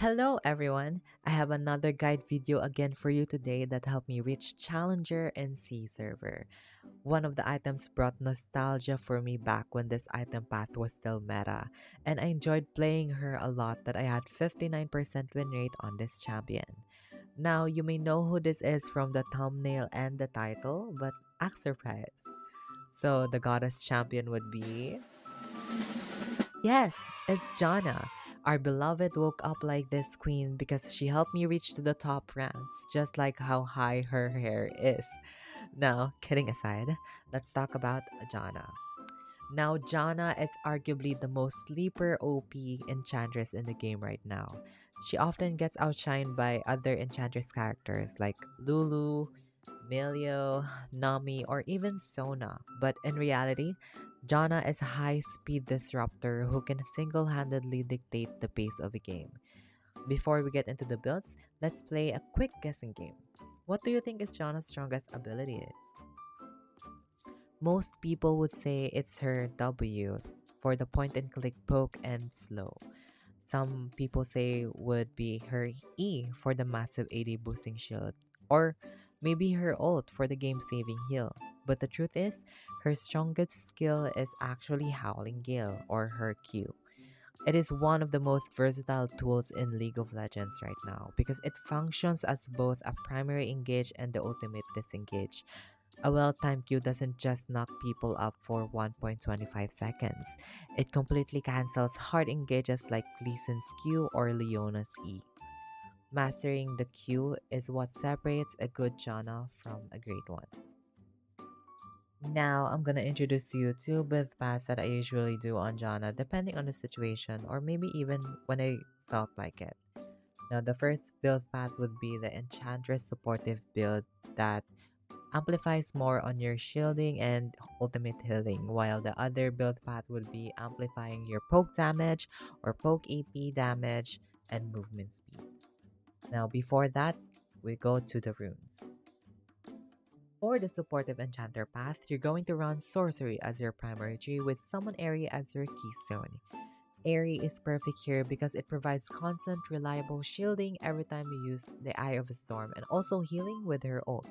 Hello everyone! I have another guide video again for you today that helped me reach Challenger and Sea Server. One of the items brought nostalgia for me back when this item path was still meta, and I enjoyed playing her a lot that I had 59% win rate on this champion. Now, you may know who this is from the thumbnail and the title, but act surprised. So, the goddess champion would be Yes, it's JANNA. Our beloved woke up like this queen because she helped me reach to the top ranks, just like how high her hair is. Now, kidding aside, let's talk about JANNA. Now, JANNA is arguably the most sleeper OP enchantress in the game right now. She often gets outshined by other enchantress characters like Lulu, Melio, Nami, or even Sona. But in reality, JANNA is a high-speed disruptor who can single-handedly dictate the pace of a game. Before we get into the builds, let's play a quick guessing game. What do you think is JANNA's strongest ability is? Most people would say it's her W for the point and click poke and slow. Some people say would be her E for the massive AD boosting shield, or maybe her ult for the game saving heal. But the truth is, her strongest skill is actually Howling Gale, or her Q. It is one of the most versatile tools in League of Legends right now because it functions as both a primary engage and the ultimate disengage. A well-timed Q doesn't just knock people up for 1.25 seconds. It completely cancels hard engages like Lee Sin's Q or Leona's E. Mastering the Q is what separates a good Janna from a great one. Now, I'm gonna introduce you to build paths that I usually do on Janna depending on the situation or maybe even when I felt like it. Now, the first build path would be the Enchantress supportive build that amplifies more on your shielding and ultimate healing, while the other build path would be amplifying your poke damage or poke AP damage and movement speed. Now, before that, we go to the runes. For the supportive enchanter path, you're going to run sorcery as your primary tree with summon Airy as your keystone. Airy is perfect here because it provides constant, reliable shielding every time you use the Eye of a Storm and also healing with her ult.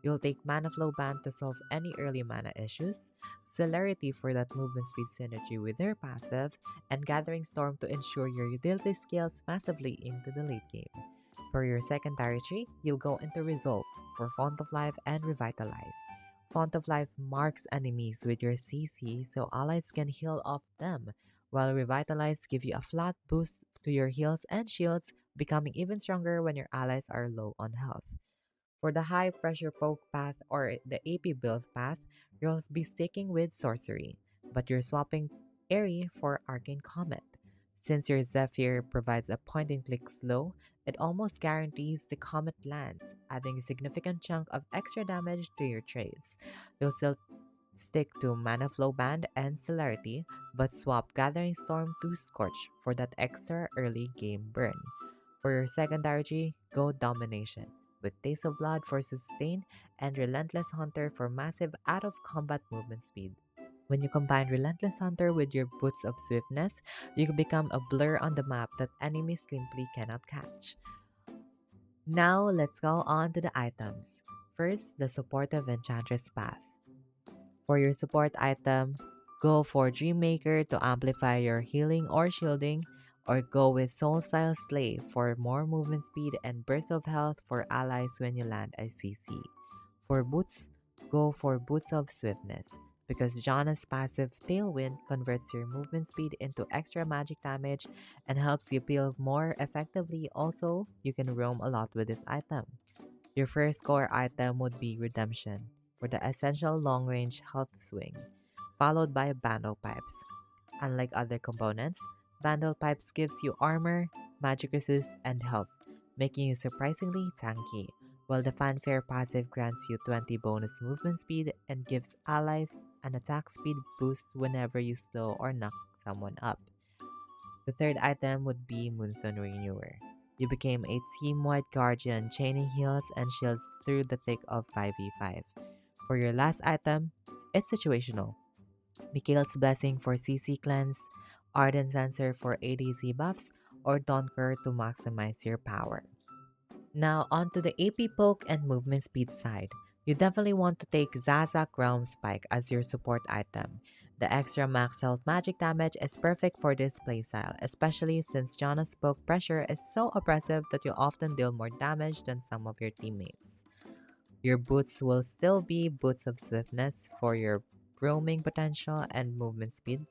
You'll take Mana Flow Band to solve any early mana issues, Celerity for that movement speed synergy with her passive, and Gathering Storm to ensure your utility scales massively into the late game. For your secondary tree, you'll go into Resolve for Font of Life and Revitalize. Font of Life marks enemies with your CC so allies can heal off them, while Revitalize give you a flat boost to your heals and shields, becoming even stronger when your allies are low on health. For the high pressure poke path or the AP build path, you'll be sticking with sorcery, but you're swapping Airy for Arcane Comet. Since your Zephyr provides a point and click slow, it almost guarantees the Comet lands, adding a significant chunk of extra damage to your trades. You'll still stick to Mana Flow Band and Celerity, but swap Gathering Storm to Scorch for that extra early game burn. For your secondary G, go Domination, with Taste of Blood for sustain and Relentless Hunter for massive out of combat movement speed. When you combine Relentless Hunter with your Boots of Swiftness, you can become a blur on the map that enemies simply cannot catch. Now, let's go on to the items. First, the supportive Enchantress path. For your support item, go for Dreammaker to amplify your healing or shielding, or go with Soulstyle Slave for more movement speed and burst of health for allies when you land a CC. For boots, go for Boots of Swiftness, because Janna's passive Tailwind converts your movement speed into extra magic damage and helps you peel more effectively. Also, you can roam a lot with this item. Your first core item would be Redemption for the essential long range health swing, followed by Bundle Pipes. Unlike other components, Bundle Pipes gives you armor, magic resist, and health, making you surprisingly tanky, while the Fanfare passive grants you 20 bonus movement speed and gives allies an attack speed boost whenever you slow or knock someone up. The third item would be Moonstone Renewer. You became a team-wide guardian, chaining heals and shields through the thick of 5v5. For your last item, it's situational. Mikhail's Blessing for CC cleanse, Ardent Sensor for ADC buffs, or Donker to maximize your power. Now, onto the AP poke and movement speed side. You definitely want to take Zazak Realm Spike as your support item. The extra max health magic damage is perfect for this playstyle, especially since Janna's poke pressure is so oppressive that you often deal more damage than some of your teammates. Your boots will still be boots of swiftness for your roaming potential and movement speed.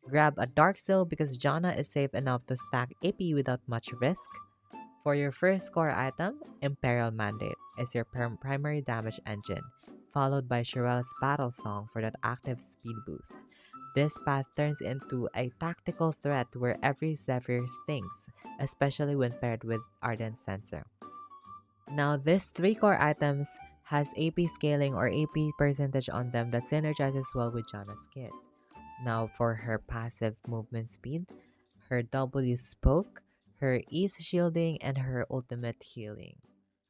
Grab a Dark Seal because Janna is safe enough to stack AP without much risk. For your first core item, Imperial Mandate is your primary damage engine, followed by Sherelle's Battle Song for that active speed boost. This path turns into a tactical threat where every Zephyr stings, especially when paired with Ardent Sensor. Now, these three core items has AP scaling or AP percentage on them that synergizes well with Janna's kit. Now, for her passive movement speed, her W spoke, her ease shielding, and her ultimate healing.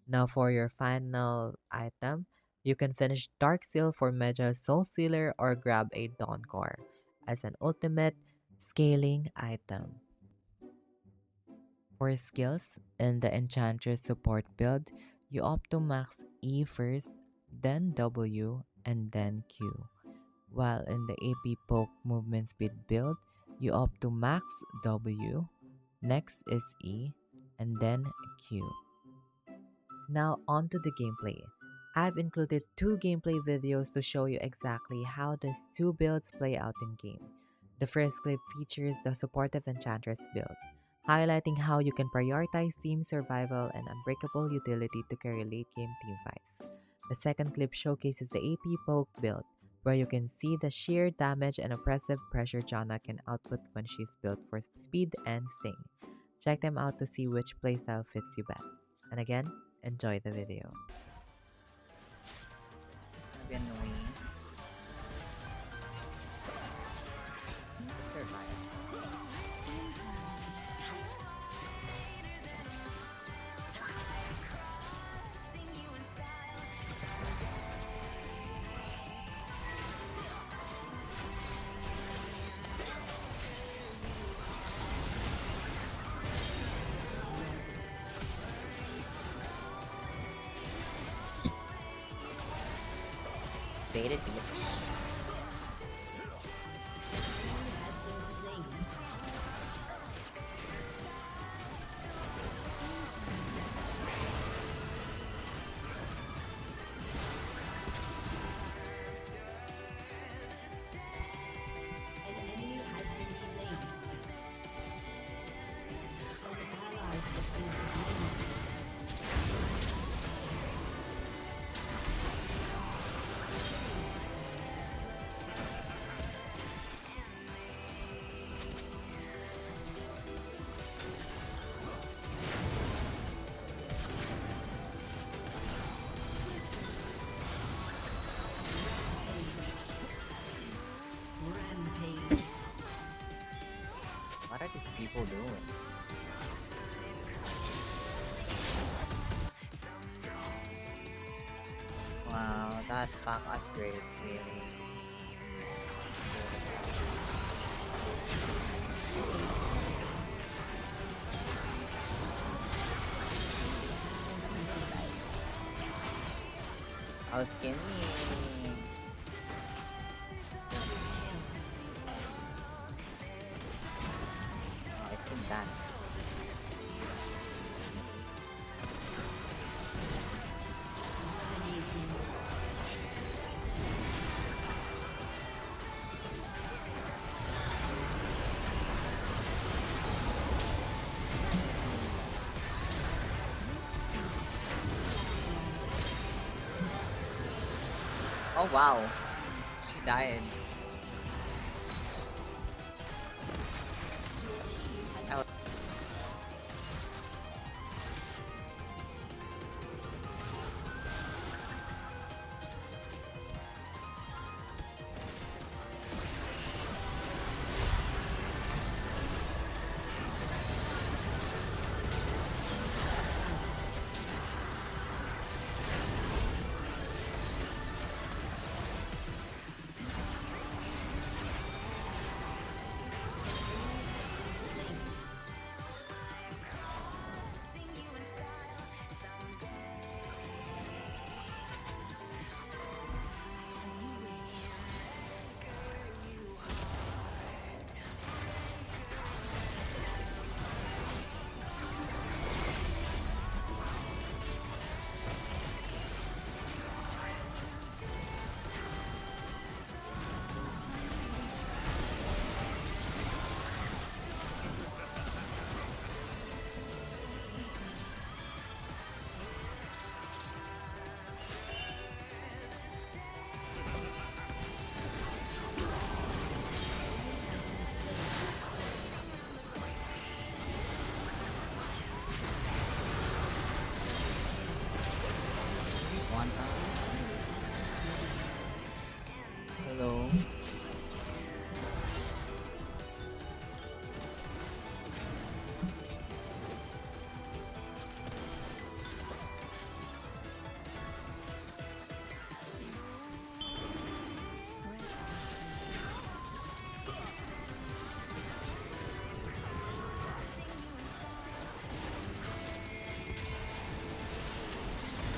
Now, for your final item, you can finish Dark Seal for Mega Soul Sealer or grab a Dawn Core as an ultimate scaling item. For skills, in the Enchantress support build, you opt to max E first, then W, and then Q. While in the AP Poke movement speed build, you opt to max W, next is E, and then Q. Now onto the gameplay. I've included two gameplay videos to show you exactly how these two builds play out in game. The first clip features the supportive Enchantress build, highlighting how you can prioritize team survival and unbreakable utility to carry late game team fights. The second clip showcases the AP Poke build, where you can see the sheer damage and oppressive pressure Janna can output when she's built for speed and sting. Check them out to see which playstyle fits you best. And again, enjoy the video. Baited bitch. What are these people doing? Wow, that fuck us graves really. Oh, skinny. Oh, it's been done. Oh wow, she died. Oh.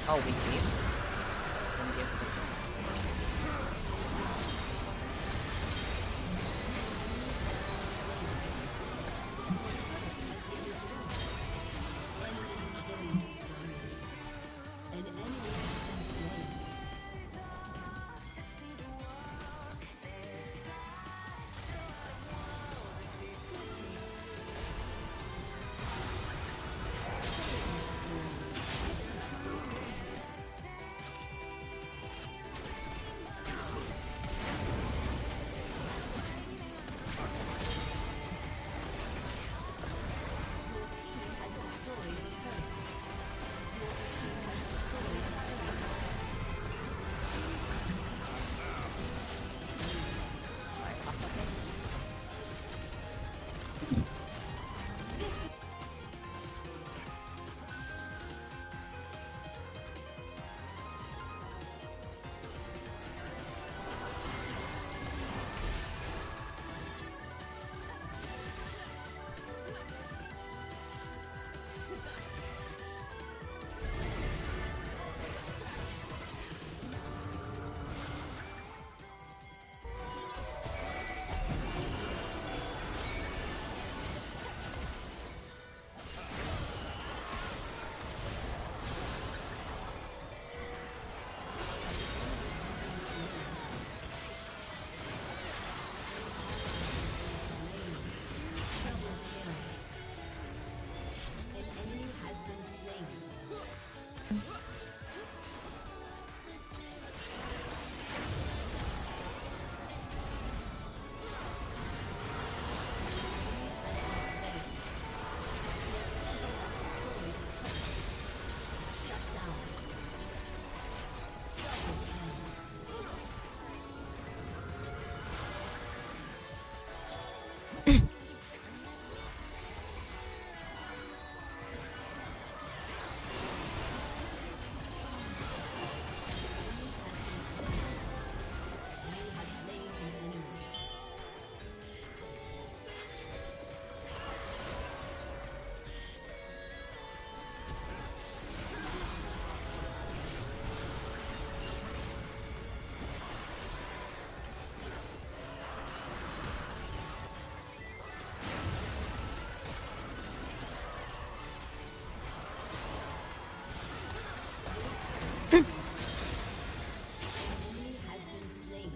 Oh, we keep? That's gonna give this.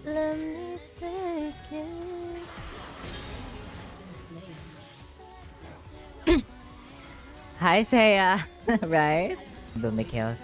Let me take it. Hi, Saya. Right? Boomy kills.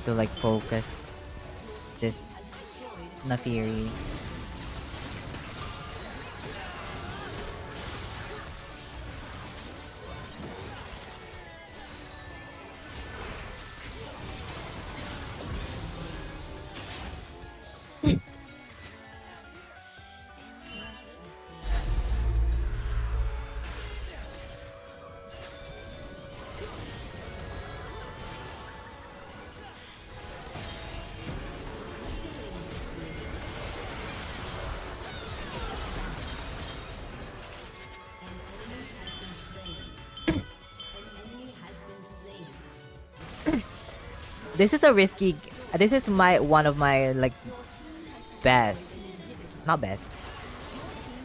To like focus this Nafiri. This is a risky. This is my one of my like best, not best,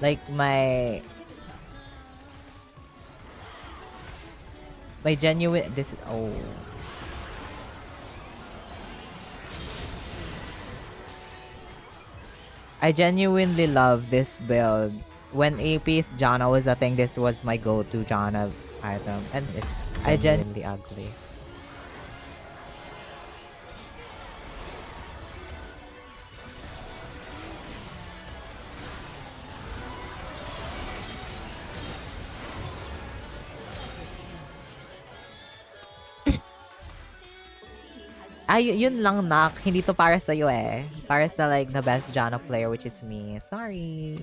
like my genuine. This is oh. I genuinely love this build. When AP's Janna was a thing, this was my go-to Janna item, and it's I genuinely ugly. Ay, yun lang nak. Hindi to para sa'yo eh. Para sa like the best Janna player which is me. Sorry.